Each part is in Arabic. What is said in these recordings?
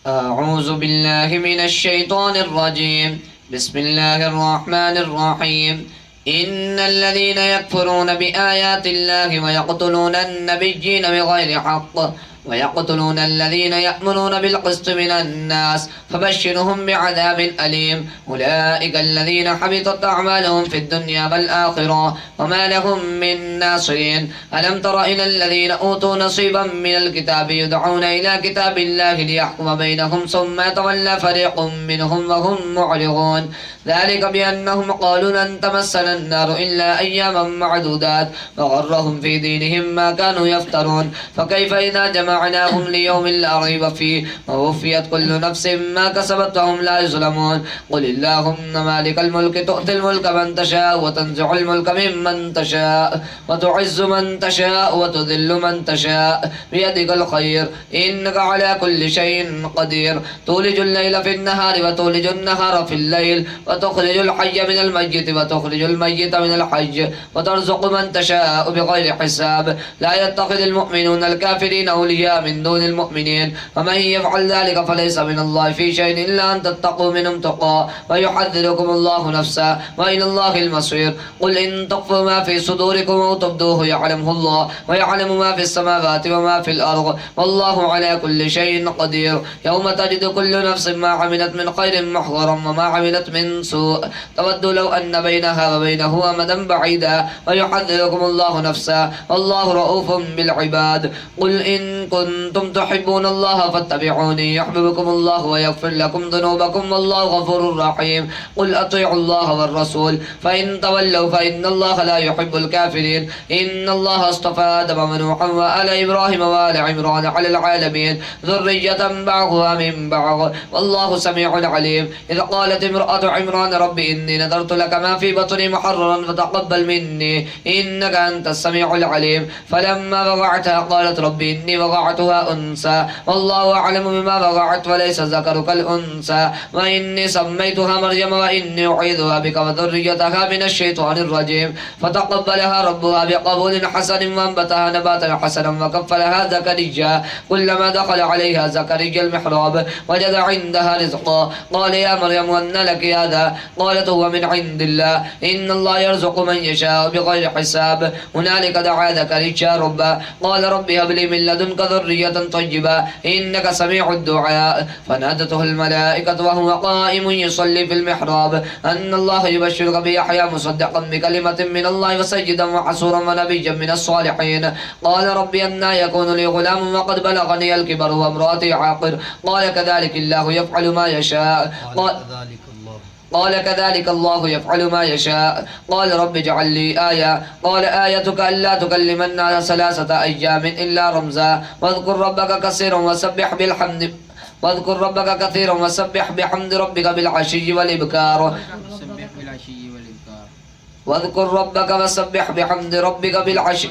أعوذ بالله من الشيطان الرجيم. بسم الله الرحمن الرحيم. إن الذين يكفرون بآيات الله ويقتلون النبيين بغير حق ويقتلون الذين يأمرون بالقسط من الناس فبشرهم بعذاب أليم. أولئك الذين حبطت أعمالهم في الدنيا والآخرة وما لهم من ناصرين. ألم تر إلى الذين أوتوا نصيبا من الكتاب يدعون إلى كتاب الله ليحكم بينهم ثم يتولى فريق منهم وهم معرضون. ذلك بأنهم قالوا لن تمسنا النار إلا أياما معدودات وغرهم في دينهم ما كانوا يفترون. فكيف إذا جمعناهم ليوم لا ريب فيه ووفيت كل نفس ما كسبت وهم لا يظلمون. قل اللهم مالك الملك تؤتي الملك من تشاء وتنزع الملك ممن تشاء وتعز من تشاء وتذل من تشاء بيدك الخير إنك على كل شيء قدير. تولج الليل في النهار وتولج النهار في الليل وتخرج الحي من الميت وتخرج الميت من الحي وترزق من تشاء بغير حساب. لا يتخذ المؤمنون الكافرين أولياء من دون المؤمنين ومن يفعل ذلك فليس من الله في شيء إلا أن تتقوا منهم تقى ويحذركم الله نفسا وإلى الله المصير. قل إن تخفوا ما في صدوركم أو تبدوه يعلمه الله ويعلم ما في السماوات وما في الأرض والله على كل شيء قدير. يوم تجد كل نفس ما عملت من خير محضرا وما عملت من سوء تود لو أن بينها وبينه أمدا بعيدا ويحذركم الله نفسا والله رؤوف بالعباد. قل إن كنتم تحبون الله فاتبعوني يحببكم الله ويغفر لكم ذنوبكم والله غفور رحيم. قل أطيعوا الله والرسول فإن تولوا فإن الله لا يحب الكافرين. إن الله اصطفى آدم ونوحا وآل إبراهيم وآل عمران على العالمين ذرية بعضها من بعض والله سميع عليم. إذ قالت امرأة عمران رب إني نذرت لك ما في بطني محررا فتقبل مني إنك أنت السميع العليم. فلما وضعتها قالت رب إني وضعتها أنثى والله أعلم بما وضعت وليس الذكر كالأنثى وإني سميتها مريم وإني أعيذها بك وذريتها من الشيطان الرجيم. فتقبلها ربها بقبول حسن وأنبتها نباتا حسنا وكفلها زكريا. كلما دخل عليها زكريا المحراب وجد عندها رزقا قال يا مريم أن لك هذا قالت هو من عند الله إن الله يرزق من يشاء بغير حساب. هنالك دعا زكريا ربه قال رب هب لي من لدنك ذرية طيبة إنك سميع الدعاء. فنادته الملائكة وهو قائم يصلي في المحراب أن الله يبشرك بيحيى مصدقا بكلمة من الله وسيدا وحصورا ونبيا من الصالحين. قال ربي أنى يكون لي غلام وقد بلغني الكبر وامرأتي عاقر قال كذلك الله يفعل ما يشاء. قال كذلك الله يفعل ما يشاء. قال رب اجعل لي آية قال آيتك ألا تكلم الناس 3 أيام إلا رمزا واذكر ربك كثيرا وسبح بحمد ربك بالعشي والإبكار. واذكر ربك وسبح بحمد ربك بالعشي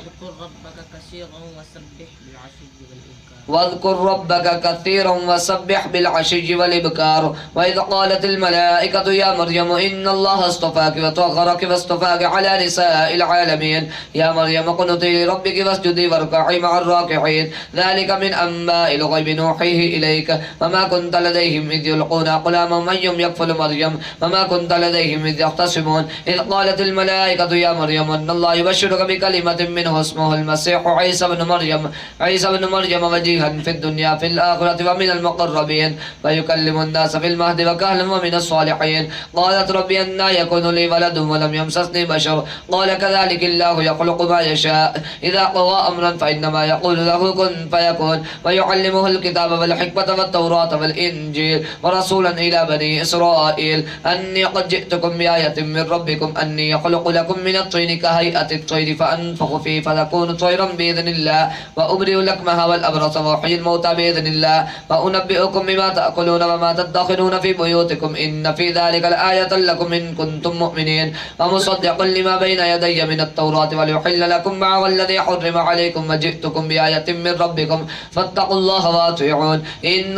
واذكر ربك كثيرا وسبح بالعشي والإبكار. وإذ قالت الملائكة يا مريم إن الله اصطفاك وطهرك واصطفاك على نساء العالمين. يا مريم اقنتي لربك واسجدي واركعي مع الراكعين. ذلك من أنباء الغيب نوحيه إليك وما كنت لديهم إذ يلقون أقلامهم أيهم يكفل مريم وما كنت لديهم إذ يختصمون. إذ قالت الملائكة يا مريم أن الله يبشرك بكلمة منه اسمه المسيح عيسى بن مريم وجيها في الدنيا في الآخرة ومن المقربين ويكلم الناس في المهد وكهلا ومن الصالحين. قالت ربي أنى يكون لي ولد ولم يمسسني بشر قال كذلك الله يخلق ما يشاء إذا قضى أمرا فإنما يقول له كن فيكون. ويعلمه الكتاب والحكمة والتوراة والإنجيل ورسولا إلى بني إسرائيل أني قد جئتكم بآية من ربكم أني يخلق لكم من الطين كهيئة الطير فأنفخ فيه فتكون طيرا بإذن الله وأبرئ الأكمه والأبرص وأحيي الموتى بإذن الله وأنبئكم بما تأكلون وما تدخرون في بيوتكم إن في ذلك لآية لكم إن كنتم مؤمنين. ومصدقا لما بين يدي من التوراة وليحل لكم بعض الذي حرم عليكم وجئتكم بآية من ربكم فاتقوا الله وأطيعون إن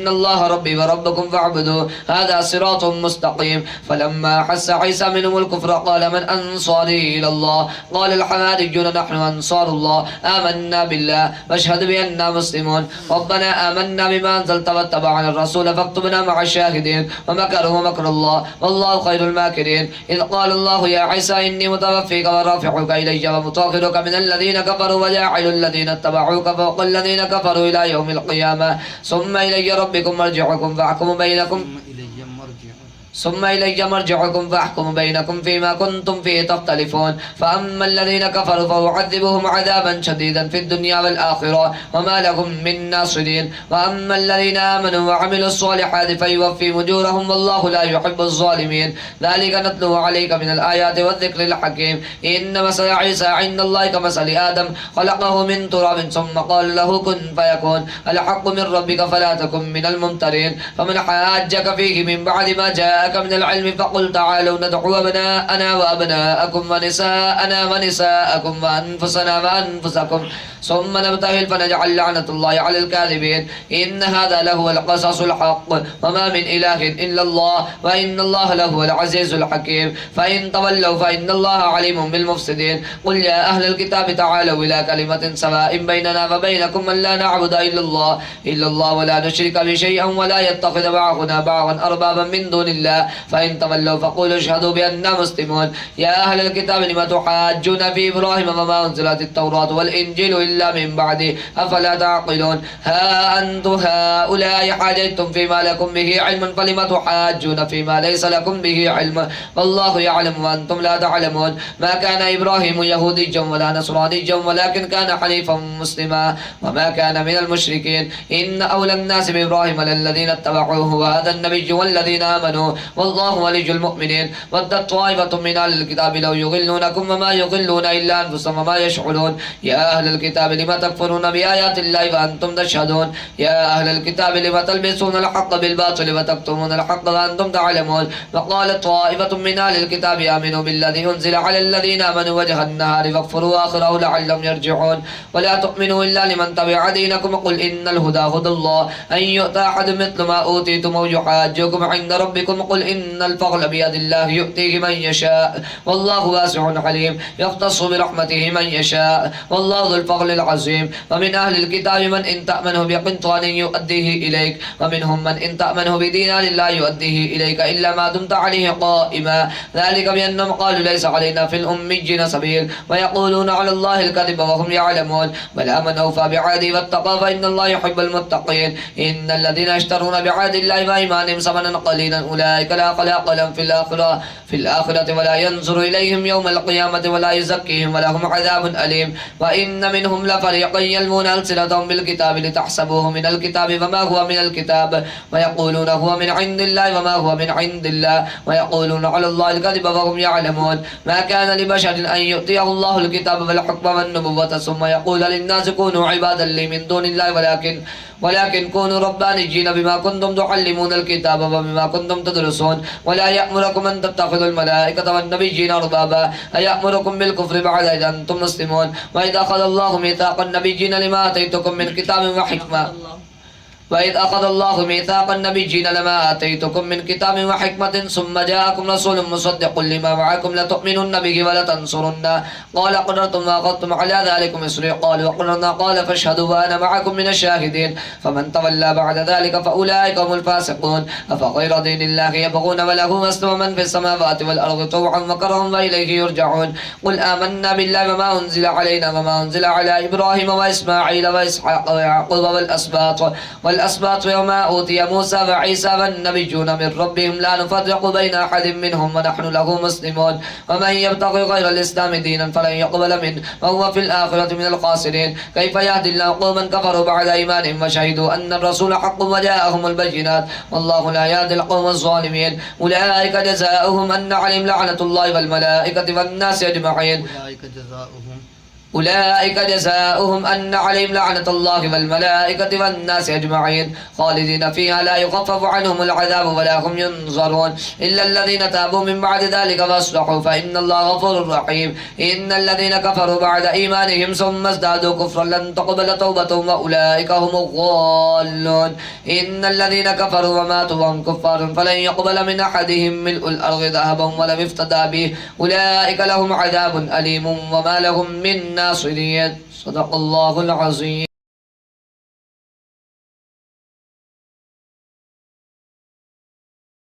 الله ربي وربكم فاعبدوه هذا صراط مستقيم. فلما حس عيسى منهم الكفر قال من أنصاري إلى الله قال الحواريون نحن أنصار الله آمنا بالله واشهد بأننا مسلمون ربنا آمنا بما أنزلت واتبعنا الرسول فاكتبنا مع الشاهدين ومكروا مكر الله والله خير الماكرين إذ قال الله يا عيسى إني متوفيك ورافعك إلي ومطهرك من الذين كفروا وجاعل الذين اتبعوك فوق الذين كفروا إلى يوم القيامة ثم إلي ربكم مرجعكم فأحكم بينكم ثم إلي مرجعكم فأحكم بينكم فيما كنتم فيه تختلفون فأما الذين كفروا فأعذبهم عذابا شديدا في الدنيا والآخرة وما لهم من ناصرين وأما الذين آمنوا وعملوا الصالحات فيوفيهم أجورهم والله لا يحب الظالمين ذلك نتلو عليك من الآيات والذكر الحكيم إن مثل عيسى عند الله كمثل آدم خلقه من تراب ثم قال له كن فيكون الحق من ربك فلا تكن من الممترين فمن حاجك فيه من بعد ما جاءك من العلم فقل تعالوا ندعو أبناءنا وأبناءكم ونساءنا ونساءكم وأنفسنا وأنفسكم ثم نبتهل فنجعل لعنة الله على الكاذبين إن هذا لهو القصص الحق وما من إله إلا الله وإن الله لهو العزيز الحكيم فإن تولوا فإن الله عليم بالمفسدين قل يا أهل الكتاب تعالوا إلى كلمة سواء بيننا وبينكم أن لا نعبد إلا الله ولا نشرك به شيئا ولا يتخذ بعضنا بعضا أربابا من دون الله فإن تولوا فقولوا اشهدوا بأننا مسلمون يا أهل الكتاب لم تحاجون في إبراهيم وما أنزلت التوراة والإنجيل إلا من بعده أفلا تعقلون ها أنتم هؤلاء حاججتم فيما لكم به علم فلم تحاجون فيما ليس لكم به علم والله يعلم وأنتم لا تعلمون ما كان إبراهيم يهوديا ولا نصرانيا ولكن كان حنيفا مسلما وما كان من المشركين إن أولى الناس بإبراهيم للذين اتبعوه وهذا النبي والذين آمنوا والله ولي المؤمنين ودت طائفة من أهل الكتاب لو يضلونكم وما يضلون إلا أنفسهم وما يشعرون يا أهل الكتاب لم تكفرون بآيات الله وأنتم تشهدون يا أهل الكتاب لم تلبسون الحق بالباطل وتكتمون الحق وأنتم تعلمون وقالت طائفة من أهل الكتاب آمنوا بالذي أنزل على الذين آمنوا وجه النهار فاكفروا آخره لعلهم يرجعون ولا تؤمنوا إلا لمن تبع دينكم قل إن الهدى هدى الله أن يؤتى أحد مثل ما أوتيتم أو يحاجكم عند ربكم قل إن الفضل بيد الله يؤتيه من يشاء والله واسع عليم يختص برحمته من يشاء والله ذو الفضل العظيم ومن أهل الكتاب من إن تأمنه بقنطار يؤديه إليك ومنهم من إن تأمنه بدينار لا يؤديه إليك إلا ما دمت عليه قائما ذلك بأنهم قالوا ليس علينا في الأميين سبيل ويقولون على الله الكذب وهم يعلمون بل من أوفى بعهده واتقى فإن الله يحب المتقين إن الذين يشترون بعهد الله وأيمانهم ثمنا قليلا أولئك لا خلاق لهم في الآخرة ولا ينظر إليهم يوم القيامة ولا يزكيهم ولهم عذاب أليم وإن منهم لفريقا يلمون ألسنتهم بالكتاب لتحسبوه من الكتاب وما هو من الكتاب ويقولون هو من عند الله وما هو من عند الله ويقولون على الله الكذب وهم يعلمون ما كان لبشر أن يؤتيه الله الكتاب والحكم والنبوة ثم يقول للناس كونوا عبادا لي من دون الله ولكن كونوا ربانيين بما كنتم تعلمون الكتاب وبما كنتم تدرسون ولا يأمركم أن تتخذوا الملائكة والنبيين أربابا أيأمركم بالكفر بعد إذ أنتم مسلمون وإذا أخذ الله ميثاق النبيين لما آتيتكم من كتاب وحكمة وإذ أخذ الله ميثاق النبيين لما آتيتكم من كتاب وحكمة ثم جاءكم رسول مصدق لما معكم لتؤمنن به ولتنصرنه قال أقررتم وأخذتم على ذلكم إصري قالوا أقررنا قال فاشهدوا وأنا معكم من الشاهدين فمن تولى بعد ذلك فأولئك هم الفاسقون أفغير دين الله يبغون وله أسلم من في السماوات والأرض طوعا وكرها وإليه يرجعون قل آمنا بالله وما أنزل علينا وما أنزل على إبراهيم وإسماعيل وإسحاق ويعقوب والأسباط وما أوتي موسى وعيسى والنبيون من ربهم لا نفرق بين أحد منهم ونحن له مسلمون ومن يبتغي غير الإسلام دينا فلن يقبل منه وهو في الآخرة من الخاسرين كيف يهدي الله قوما كفروا بعد إيمانهم وشهدوا أن الرسول حق وجاءهم البينات والله لا يهدي القوم الظالمين أولئك جزاؤهم أن عليهم لعنة الله والملائكة والناس أجمعين أولئك جزاؤهم أن عليهم لعنة الله والملائكة والناس أجمعين خالدين فيها لا يخفف عنهم العذاب ولا هم ينظرون إلا الذين تابوا من بعد ذلك فاصلحوا فإن الله غفور رحيم إن الذين كفروا بعد إيمانهم ثم ازدادوا كفرا لن تقبل توبتهم وأولئك هم الضالون إن الذين كفروا وماتوا وهم كفار فلن يقبل من أحدهم ملء الأرض ذهبا ولم افتدى به أولئك لهم عذاب أليم وما لهم من ناصرين صدق الله العظيم.